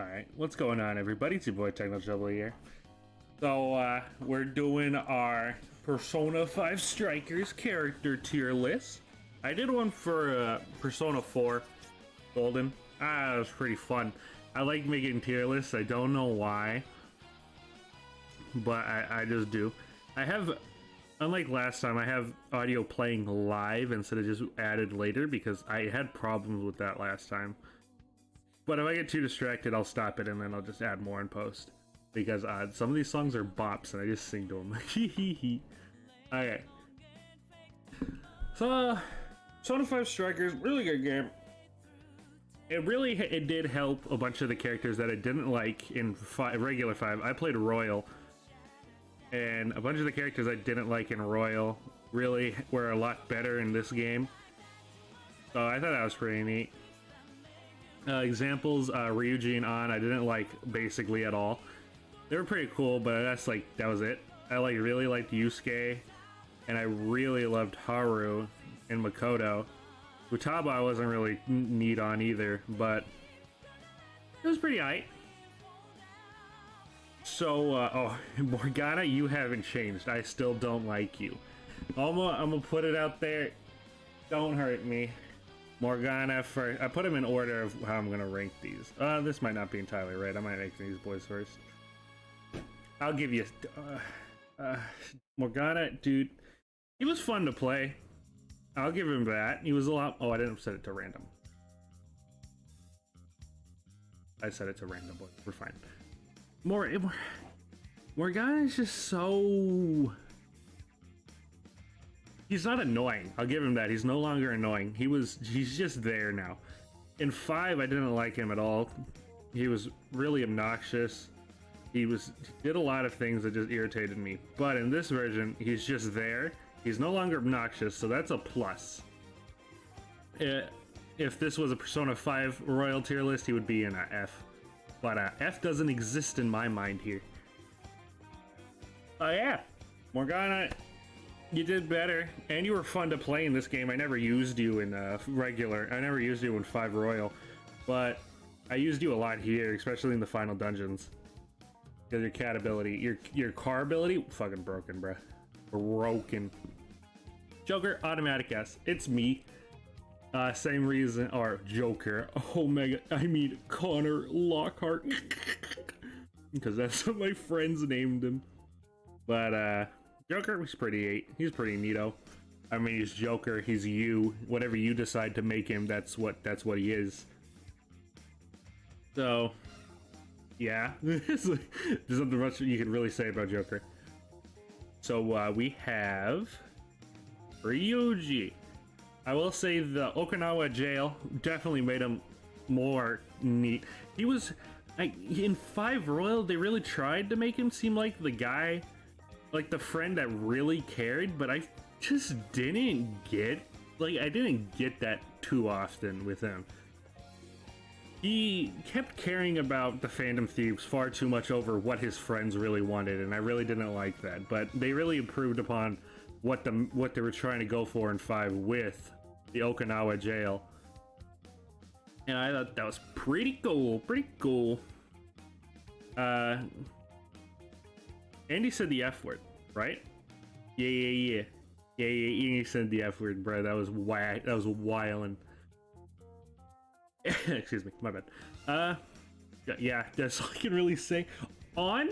Alright, what's going on, everybody? It's your boy Techno Trouble here. So, we're doing our Persona 5 Strikers character tier list. I did one for Persona 4 Golden. It was pretty fun. I like making tier lists. I don't know why, but I just do. I have, unlike last time, I have audio playing live instead of just added later because I had problems with that last time. But if I get too distracted, I'll stop it and then I'll just add more in post. Because some of these songs are bops and I just sing to them. Okay. So, Persona 5 Strikers, really good game. It did help a bunch of the characters that I didn't like in regular 5. I played Royal. And a bunch of the characters I didn't like in Royal really were a lot better in this game. So I thought that was pretty neat. Examples, Ryuji and An, I didn't like basically at all. They were pretty cool, but that was it. I really liked Yusuke, and I really loved Haru and Makoto. Futaba I wasn't really neat on either, but it was pretty aight. So, oh, Morgana, you haven't changed. I still don't like you. I'm gonna put it out there. Don't hurt me. Morgana first. I put them in order of how I'm gonna rank these. This might not be entirely right. I might rank these boys first. I'll give you Morgana, dude. He was fun to play. I'll give him that. He was a lot. Oh, I didn't set it to random. I set it to random, boys. We're fine. Morgana is just so. He's not annoying. I'll give him that. He's no longer annoying. He's just there now. In 5, I didn't like him at all. He was really obnoxious. He did a lot of things that just irritated me. But in this version, he's just there. He's no longer obnoxious, so that's a plus. If this was a Persona 5 Royal tier list, he would be in a F. But F doesn't exist in my mind here. Oh yeah, Morgana. You did better, and you were fun to play in this game. I never used you in regular. I never used you in 5 Royal, but I used you a lot here, especially in the final dungeons. Because your cat ability, your car ability, fucking broken, bruh. Broken. Joker, automatic S. It's me. Same reason, or Joker. Omega, I mean Connor Lockhart. Because that's what my friends named him. But, Joker was pretty he's pretty neato. I mean, he's Joker, he's you. Whatever you decide to make him, that's what he is. So, yeah. There's nothing much you can really say about Joker. So, we have Ryuji. I will say the Okinawa jail definitely made him more neat. He was, in 5 Royal, they really tried to make him seem like the guy, like the friend that really cared, but I just didn't get, I didn't get that too often with him. He kept caring about the Phantom Thieves far too much over what his friends really wanted, and I really didn't like that. But they really improved upon what they were trying to go for in 5 with the Okinawa jail. And I thought that was pretty cool, Andy said the F word, right? Yeah. He said the F word, bro. That was wildin'. Excuse me, my bad. Yeah, that's all I can really say. On,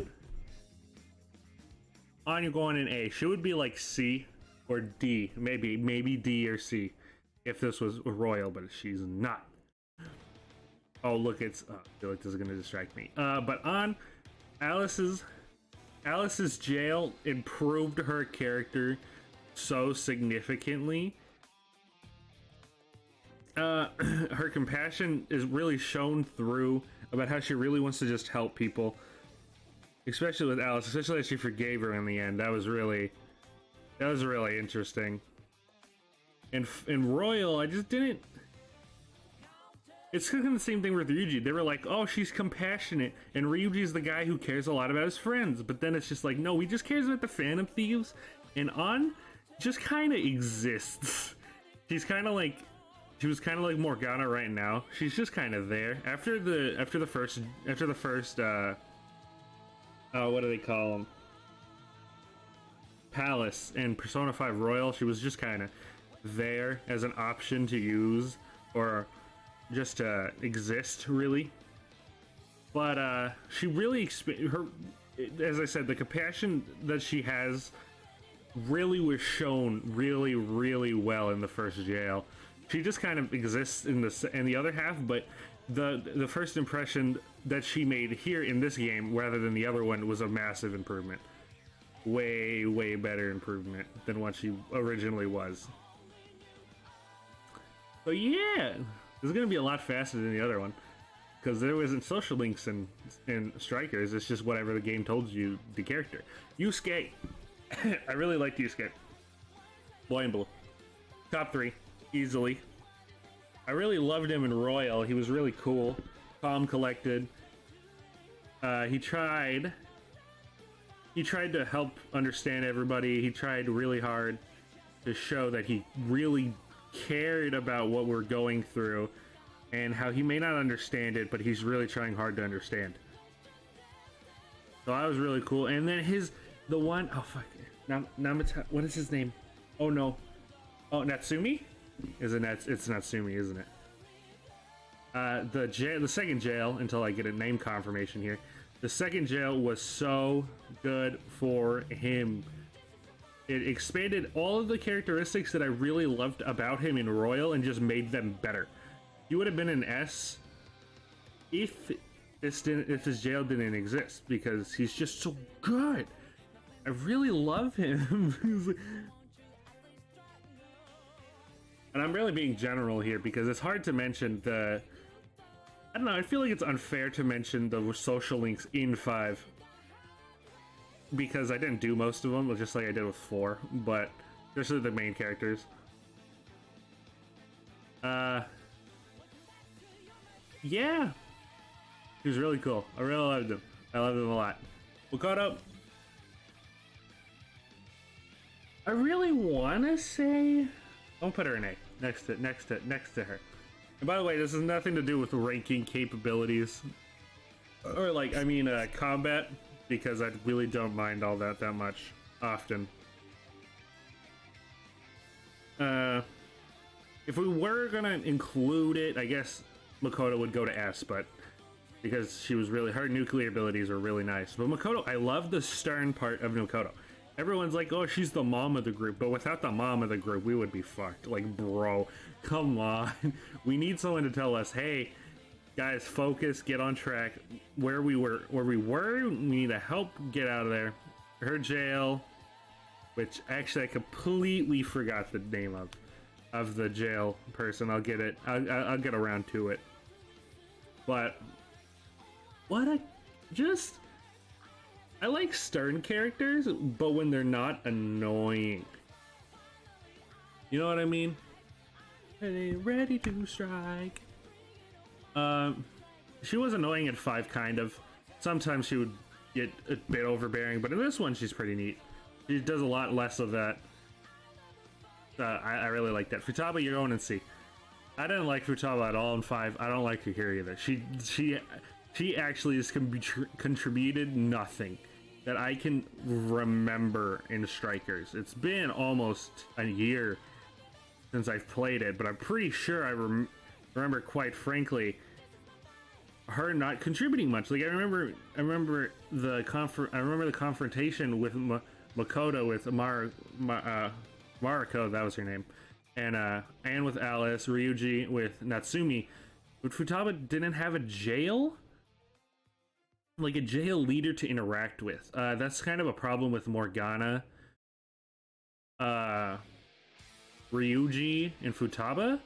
you're going in A. She would be like C or D, maybe D or C, if this was Royal, but she's not. Oh, look, I feel like this is gonna distract me. But on, Alice's jail improved her character so significantly. Her compassion is really shown through about how she really wants to just help people, especially with Alice, especially as she forgave her in the end. That was really interesting. In Royal, I just didn't. It's kind of the same thing with Ryuji. They were like, oh, she's compassionate, and Ryuji's the guy who cares a lot about his friends. But then it's just like, no, he just cares about the Phantom Thieves, and An just kind of exists. She's kind of like She was kind of like Morgana right now. She's just kind of there. After the first what do they call them? Palace and Persona 5 Royal, she was just kind of there as an option to use or just to exist, really. But she really as I said, the compassion that she has really was shown really, really well in the first jail. She just kind of exists in the other half, but the first impression that she made here in this game rather than the other one was a massive improvement. Way, way better improvement than what she originally was. So yeah, this is gonna be a lot faster than the other one because there wasn't social links in Strikers. It's just whatever the game told you the character. Yusuke, I really liked Yusuke. Boy and Blue, top 3 easily. I really loved him in Royal. He was really cool, calm, collected. He tried to help understand everybody. He tried really hard to show that he really cared about what we're going through and how he may not understand it, but he's really trying hard to understand. So that was really cool. And then oh fuck, what is his name? Oh no, oh Natsumi? It's Natsumi, isn't it? The second jail, until I get a name confirmation here. The second jail was so good for him. It expanded all of the characteristics that I really loved about him in Royal and just made them better. He would have been an S if this jail didn't exist, because he's just so good. I really love him. And I'm really being general here because it's hard to mention I don't know, I feel like it's unfair to mention the social links in 5 because I didn't do most of them, just like I did with 4, but those are the main characters. Yeah, he was really cool. I really loved him. I loved him a lot. Makoto, I really want to say, don't put her in A next to her. And by the way, this has nothing to do with ranking capabilities or combat, because I really don't mind all that much often. If we were gonna include it, I guess Makoto would go to S, but because her nuclear abilities are really nice. But Makoto, I love the stern part of Makoto. Everyone's like, oh, she's the mom of the group, but without the mom of the group, we would be fucked. Like, bro, come on. We need someone to tell us, hey, guys, focus, get on track. Where we were, we need to help get out of there. Her jail, which actually I completely forgot the name of the jail person. I'll get it. I'll get around to it. But I like stern characters, but when they're not annoying. You know what I mean? Ready to strike. She was annoying at 5, kind of. Sometimes she would get a bit overbearing, but in this one, she's pretty neat. She does a lot less of that. I really like that. Futaba, you're going in C. I didn't like Futaba at all in 5. I don't like her here either. She actually has contributed nothing that I can remember in Strikers. It's been almost a year since I've played it, but I'm pretty sure I remember, quite frankly, her not contributing much. Like I remember the confrontation with Makoto with Mariko, that was her name, and with Alice, Ryuji with Natsumi. But Futaba didn't have a jail? Like a jail leader to interact with. That's kind of a problem with Morgana, Ryuji, and Futaba.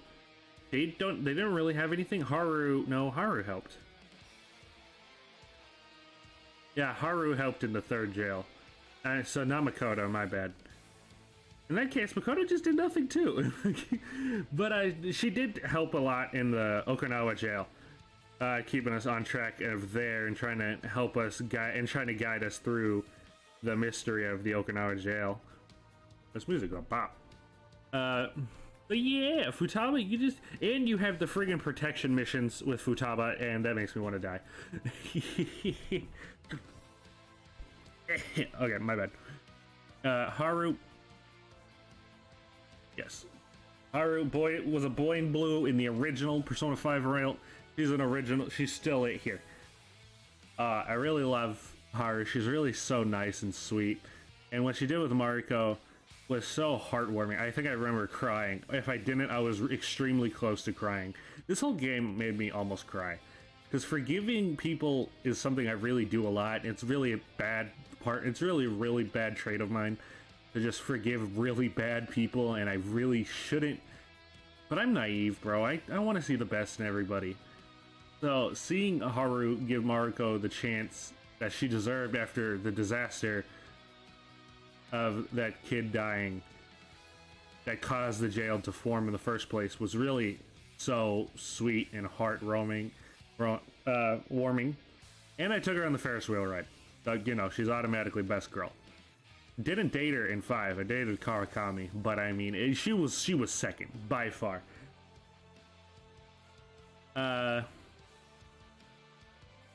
They didn't really have anything. Haru helped. Yeah, Haru helped in the 3rd jail. So not Makoto, my bad. In that case, Makoto just did nothing too. But she did help a lot in the Okinawa jail. Keeping us on track of there and trying to help us guide us through the mystery of the Okinawa jail. This music go pop. So But yeah, Futaba, you just, and you have the friggin' protection missions with Futaba, and that makes me want to die. Okay, my bad. Haru. Yes. Haru was a boy in blue in the original Persona 5 Royal. She's an original. She's still it here. I really love Haru. She's really so nice and sweet. And what she did with Mariko was so heartwarming. I think I remember crying. If I didn't, I was extremely close to crying. This whole game made me almost cry. Because forgiving people is something I really do a lot. It's really a bad part. It's really a really bad trait of mine to just forgive really bad people, and I really shouldn't. But I'm naive, bro. I want to see the best in everybody. So seeing Haru give Mariko the chance that she deserved after the disaster of that kid dying that caused the jail to form in the first place was really so sweet and heart-warming. And I took her on the Ferris wheel ride. You know, she's automatically best girl. Didn't date her in 5. I dated Kawakami, but I mean, she was second by far.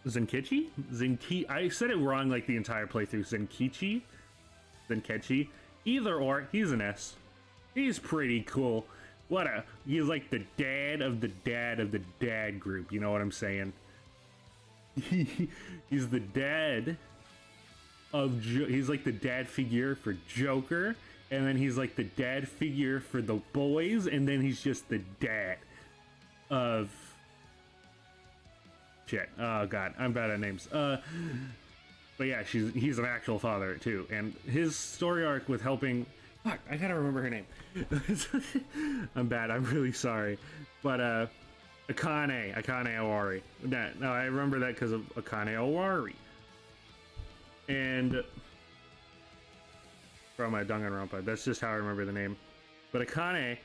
Zenkichi? I said it wrong like the entire playthrough. Zenkechi? Either or, he's an S. He's pretty cool. He's like the dad of the dad of the dad group, you know what I'm saying? He's the dad of he's like the dad figure for Joker, and then he's like the dad figure for the boys, and then he's just the dad of shit. Oh god, I'm bad at names. But yeah, he's an actual father too, and his story arc with helping. Fuck, I gotta remember her name. I'm bad. I'm really sorry, but Akane Owari. No, I remember that because of Akane Owari, and from my Danganronpa. That's just how I remember the name. But Akane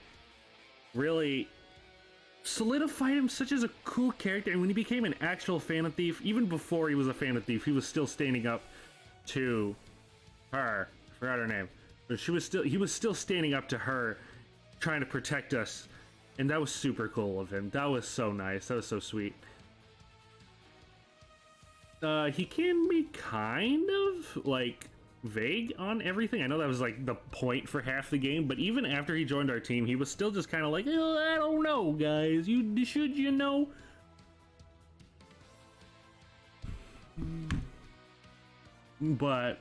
really solidified him such as a cool character, and when he became an actual Phantom Thief, even before he was a Phantom Thief, he was still standing up to her. I forgot her name, but he was still standing up to her, trying to protect us, and that was super cool of him. That was so nice. That was so sweet. He can be kind of like vague on everything. I know that was like the point for half the game, but even after he joined our team, he was still just kind of like, oh, I don't know, guys. Should you know? But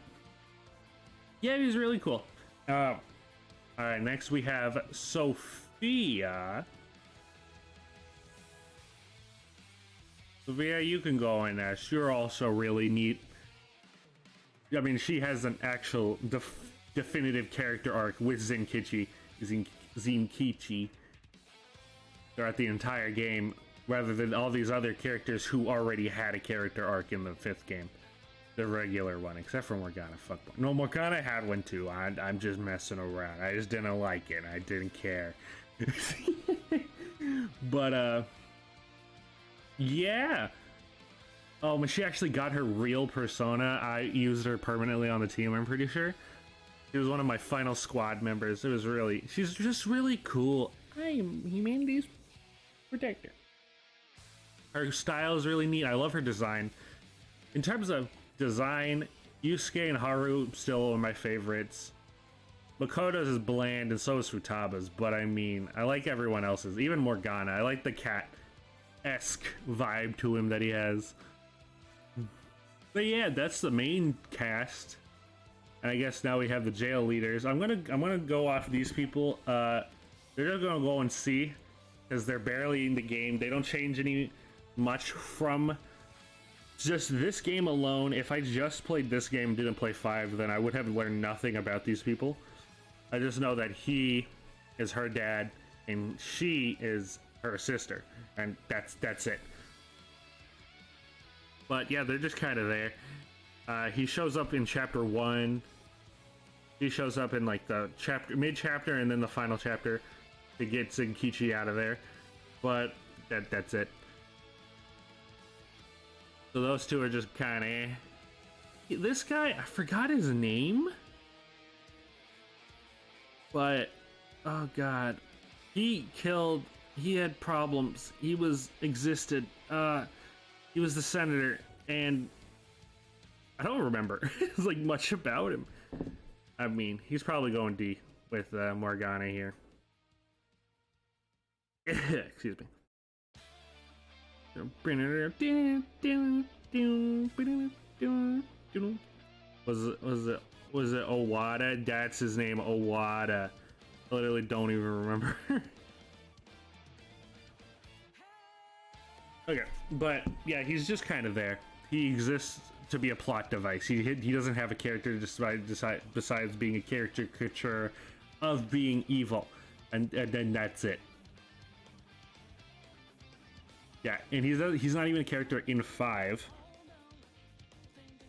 yeah, he's really cool. All right, next we have Sophia. Sophia, you can go in there. You're also really neat. I mean, she has an actual definitive character arc with Zenkichi throughout the entire game, rather than all these other characters who already had a character arc in the 5th game. The regular one, except for Morgana. Fuck. No, Morgana had one too. I'm just messing around. I just didn't like it. I didn't care. But, yeah. Oh, when she actually got her real persona, I used her permanently on the team, I'm pretty sure. She was one of my final squad members. She's just really cool. I am humanity's protector. Her style is really neat. I love her design. In terms of design, Yusuke and Haru still one of my favorites. Makoto's is bland, and so is Futaba's, but I mean, I like everyone else's. Even Morgana. I like the cat-esque vibe to him that he has. But yeah, that's the main cast. And I guess now we have the jail leaders. I'm gonna go off these people. They're just gonna go and see, because they're barely in the game. They don't change any much from just this game alone. If I just played this game and didn't play 5, then I would have learned nothing about these people. I just know that he is her dad and she is her sister, and that's it. But yeah, they're just kind of there. He shows up in chapter 1. He shows up in like the mid-chapter and then the final chapter to get Zenkichi out of there. But that's it. So those two are just kind of. This guy, I forgot his name. But oh god, He killed. He had problems. He was existed. He was the senator, and I don't remember like much about him. I mean, he's probably going D with Morgana here. Excuse me. Was it Owada? That's his name, Owada. I literally don't even remember. Okay, but yeah, he's just kind of there. He exists to be a plot device. He doesn't have a character besides being a caricature of being evil, and then that's it. Yeah, and he's not even a character in 5,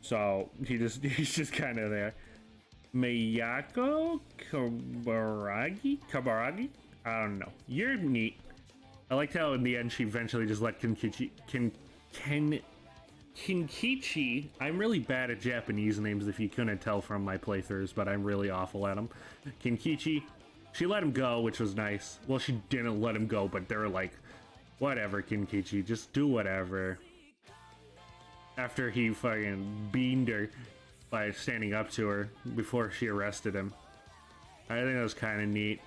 so he's just kind of there. Miyako Kabaragi? I don't know. You're neat. I liked how in the end she eventually just let Kinkichi. I'm really bad at Japanese names if you couldn't tell from my playthroughs, but I'm really awful at them. Kinkichi, she let him go, which was nice. Well, she didn't let him go, but they were like, whatever, Kinkichi, just do whatever. After he fucking beamed her by standing up to her before she arrested him. I think that was kind of neat.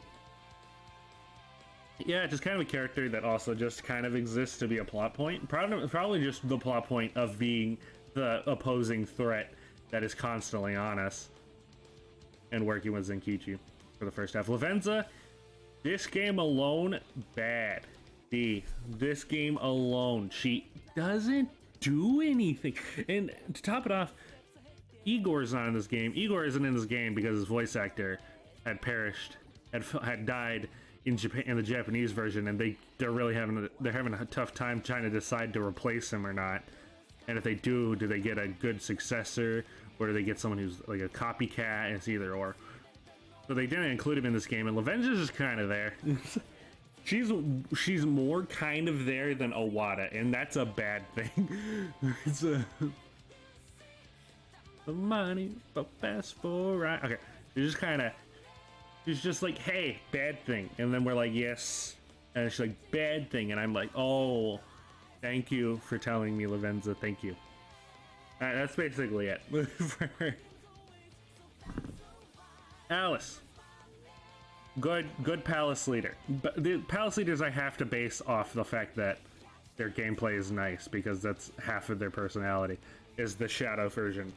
Yeah, just kind of a character that also just kind of exists to be a plot point. Probably just the plot point of being the opposing threat that is constantly on us. And working with Zenkichi for the first half. Lavenza, this game alone, bad. This game alone, she doesn't do anything. And to top it off, Igor's not in this game. Igor isn't in this game because his voice actor had perished, had died in Japan, in the Japanese version, and they're really having a tough time trying to decide to replace him or not. And if they do they get a good successor, or do they get someone who's like a copycat? It's either or. So they didn't include him in this game, and Lavenza's just kind of there. She's more kind of there than Owada, and that's a bad thing. It's the money, but fast for right. Okay, she's just like, hey, bad thing, and then we're like, yes, and she's like, bad thing, and I'm like, oh, thank you for telling me, Lavenza, thank you. Alright, that's basically it for her. Alice. Good palace leader. But the palace leaders I have to base off the fact that their gameplay is nice, because that's half of their personality, is the shadow version.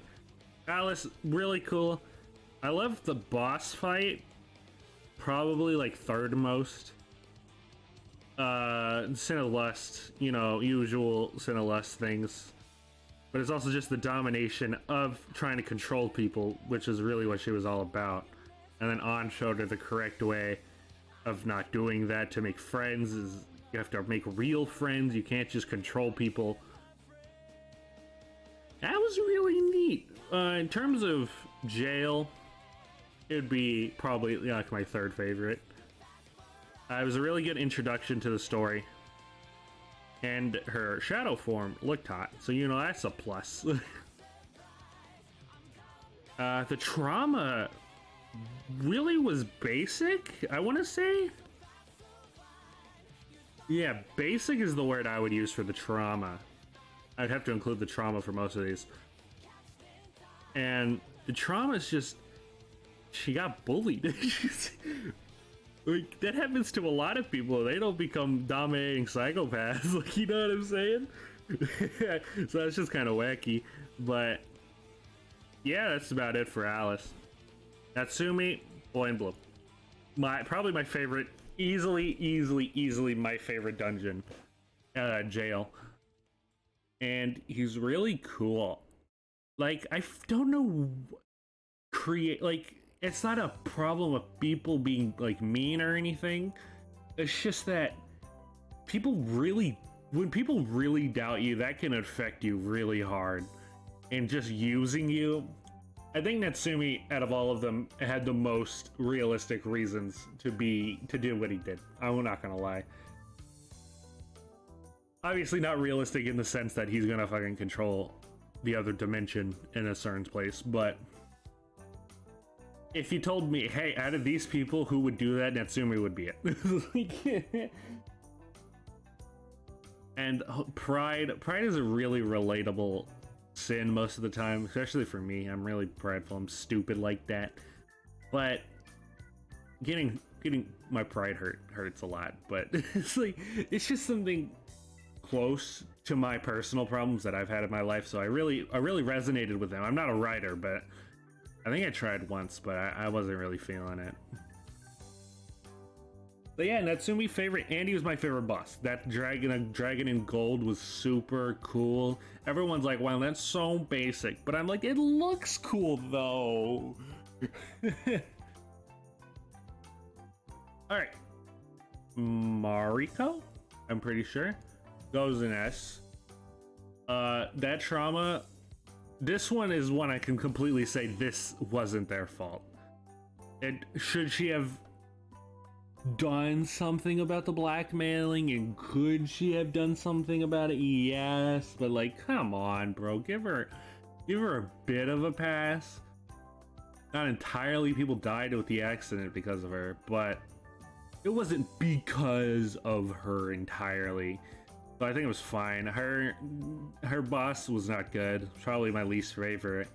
Alice, really cool. I love the boss fight. Probably like third most. Sin of Lust, you know, usual Sin of Lust things. But it's also just the domination of trying to control people, which is really what she was all about. And then On showed her the correct way of not doing that. To make friends is you have to make real friends. You can't just control people. That was really neat. In terms of jail, it would be probably like my third favorite. It was a really good introduction to the story. And her shadow form looked hot. So, you know, that's a plus. The trauma really was basic, I want to say. Yeah, basic is the word I would use for the trauma. I'd have to include the trauma for most of these. And the trauma is just, she got bullied. Like, that happens to a lot of people. They don't become dominating psychopaths. Like, you know what I'm saying? So that's just kind of wacky. But yeah, that's about it for Alice. Natsumi, boy in blue. Probably my favorite, easily my favorite dungeon, jail. And he's really cool. Like, I don't know, like, it's not a problem of people being like mean or anything. It's just that when people really doubt you, that can affect you really hard. And just using you, I think Natsumi, out of all of them, had the most realistic reasons to do what he did. I'm not gonna lie. Obviously not realistic in the sense that he's gonna fucking control the other dimension in a certain place, but if you told me, hey, out of these people who would do that, Natsumi would be it. And pride is a really relatable sin most of the time, especially for me. I'm really prideful. I'm stupid like that. But getting my pride hurts a lot. But it's like, it's just something close to my personal problems that I've had in my life. So I really resonated with them. I'm not a writer, but I think I tried once, but I wasn't really feeling it. But yeah, Natsumi favorite. Andy was my favorite boss. That dragon in gold was super cool. Everyone's like, wow, that's so basic. But I'm like, it looks cool though. Alright. Mariko? I'm pretty sure. Goes in S. That trauma. This one is one I can completely say this wasn't their fault. Should she have done something about the blackmailing, and could she have done something about it? Yes, but like, come on, bro, give her a bit of a pass. Not entirely, people died with the accident because of her, but it wasn't because of her entirely. So I think it was fine. Her boss was not good. Probably my least favorite,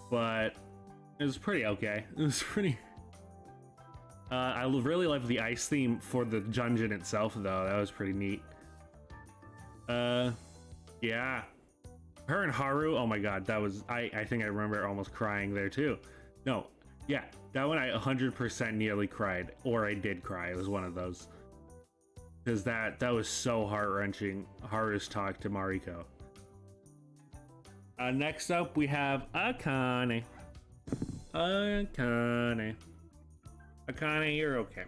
but it was pretty okay. It was pretty. I really loved the ice theme for the dungeon itself, though. That was pretty neat. Yeah. Her and Haru, oh my god, that was... I think I remember almost crying there, too. No, yeah, that one I 100% nearly cried. Or I did cry, it was one of those. Because that was so heart-wrenching, Haru's talk to Mariko. Next up, we have Akane. Akane, you're okay.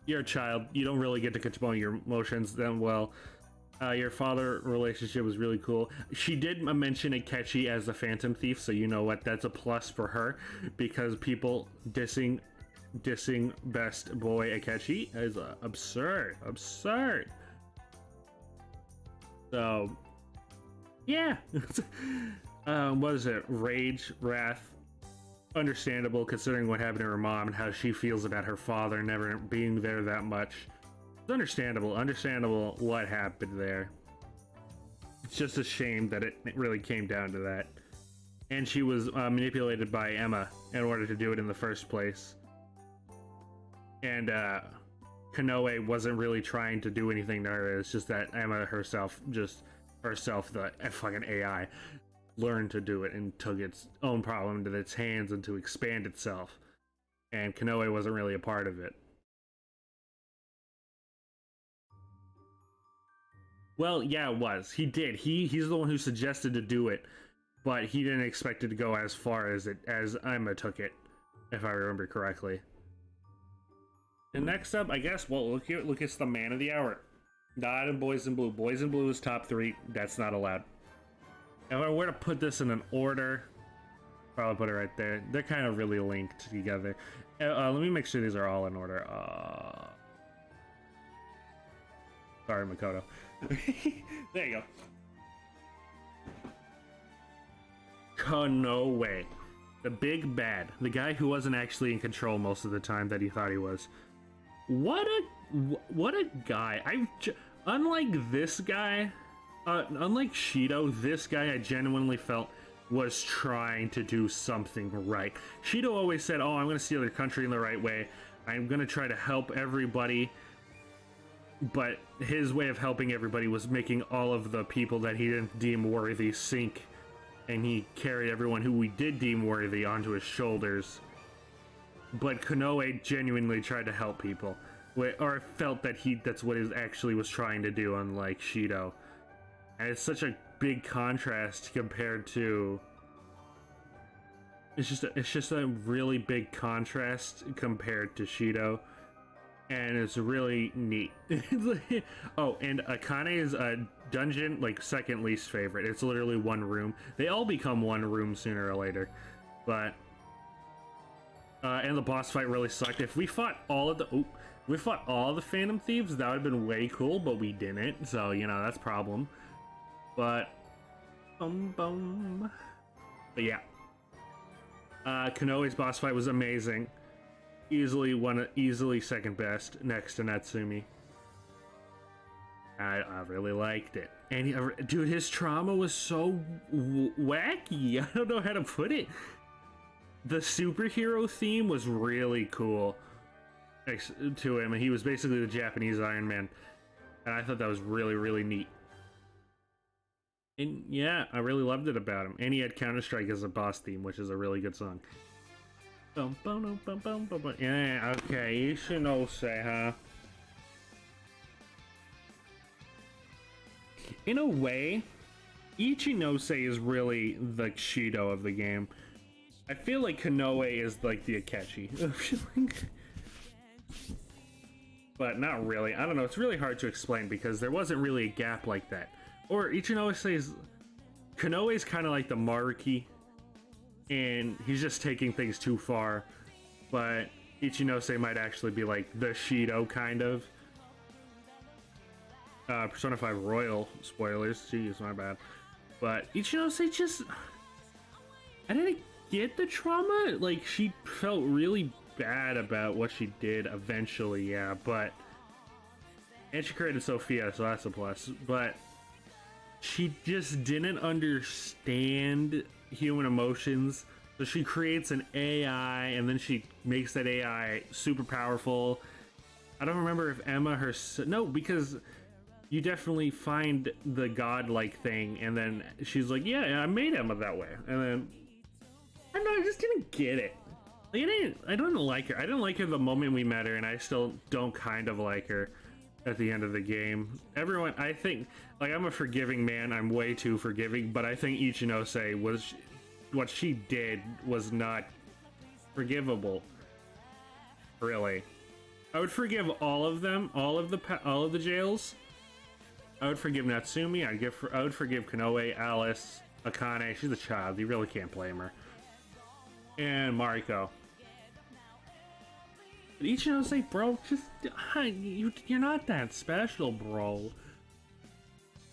You're a child. You don't really get to control your emotions that well. Your father relationship was really cool. She did mention Akechi as a Phantom Thief, so you know what? That's a plus for her, because people dissing best boy Akechi is absurd. So, yeah. What is it? Rage, wrath. Understandable considering what happened to her mom and how she feels about her father never being there that much. It's understandable what happened there. It's just a shame that it really came down to that. And she was manipulated by Emma in order to do it in the first place. And Kanoe wasn't really trying to do anything to her. It's just that Emma herself, the fucking AI, learned to do it and took its own problem into its hands and to expand itself. And Kanoe wasn't really a part of it. Well, yeah, it was. He did. He's the one who suggested to do it, but he didn't expect it to go as far as Emma took it, if I remember correctly. And next up, I guess, well, look, it's the man of the hour. Not in Boys in Blue. Boys in Blue is top 3. That's not allowed. If I were to put this in an order, probably put it right there. They're kind of really linked together. Let me make sure these are all in order. Sorry, Makoto. There you go. Kanoe. The big bad. The guy who wasn't actually in control most of the time that he thought he was. What a guy. Unlike this guy... unlike Shido, this guy I genuinely felt was trying to do something right. Shido always said, oh, I'm going to steer the country in the right way. I'm going to try to help everybody. But his way of helping everybody was making all of the people that he didn't deem worthy sink. And he carried everyone who we did deem worthy onto his shoulders. But Kanoe genuinely tried to help people. Or felt that that's what he actually was trying to do, unlike Shido. And it's such a big contrast compared to... It's just a really big contrast compared to Shido. And it's really neat. Oh, and Akane's dungeon, like, second least favorite. It's literally one room. They all become one room sooner or later. But... and the boss fight really sucked. If we fought all of the Phantom Thieves, that would have been way cool, but we didn't. So, you know, that's a problem. But yeah. Konoe's boss fight was amazing. Easily second best next to Natsumi. I really liked it. And dude, his trauma was so wacky. I don't know how to put it. The superhero theme was really cool to him, and he was basically the Japanese Iron Man. And I thought that was really neat. And yeah, I really loved it about him. And he had Counter-Strike as a boss theme, which is a really good song. Yeah, okay, Ishinose, huh? In a way, Ichinose is really the Shido of the game. I feel like Konoe is like the Akechi. But not really. I don't know, it's really hard to explain because there wasn't really a gap like that. Or Ichinose is... Konoe is kind of like the Maruki, and he's just taking things too far. But Ichinose might actually be like the Shido, kind of. Persona 5 Royal spoilers. Jeez, my bad. But Ichinose just... I didn't get the trauma. Like, she felt really bad about what she did eventually, yeah, but... And she created Sophia, so that's a plus. But... she just didn't understand human emotions. So she creates an AI, and then she makes that AI super powerful. I don't remember if Emma no, because you definitely find the godlike thing, and then she's like, yeah, I made Emma that way. And then, I don't know, I just didn't get it. Like, I didn't like her. I didn't like her the moment we met her, and I still don't kind of like her at the end of the game. Everyone, I think, like, I'm a forgiving man. I'm way too forgiving, but I think Ichinose was... what she did was not forgivable. Really. I would forgive all of them, all of the jails. I would forgive Natsumi. I would forgive Konoe, Alice, Akane. She's a child. You really can't blame her. And Mariko. But Ichinose, bro, just you're not that special, bro.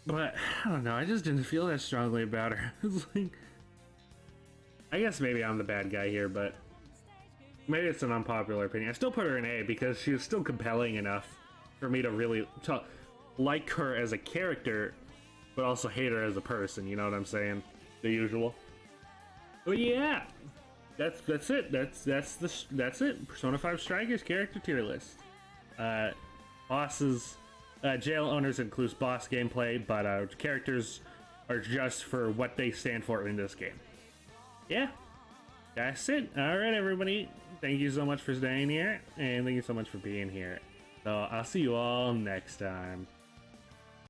But I don't know. I just didn't feel that strongly about her. It's like, I guess maybe I'm the bad guy here, but maybe it's an unpopular opinion. I still put her in A because she was still compelling enough for me to really like her as a character, but also hate her as a person. You know what I'm saying? The usual. But yeah, that's it. That's it. Persona 5 Strikers character tier list. Bosses, jail owners includes boss gameplay, but characters are just for what they stand for in this game. Yeah, that's it. All right, everybody. Thank you so much for staying here, and thank you so much for being here. So I'll see you all next time.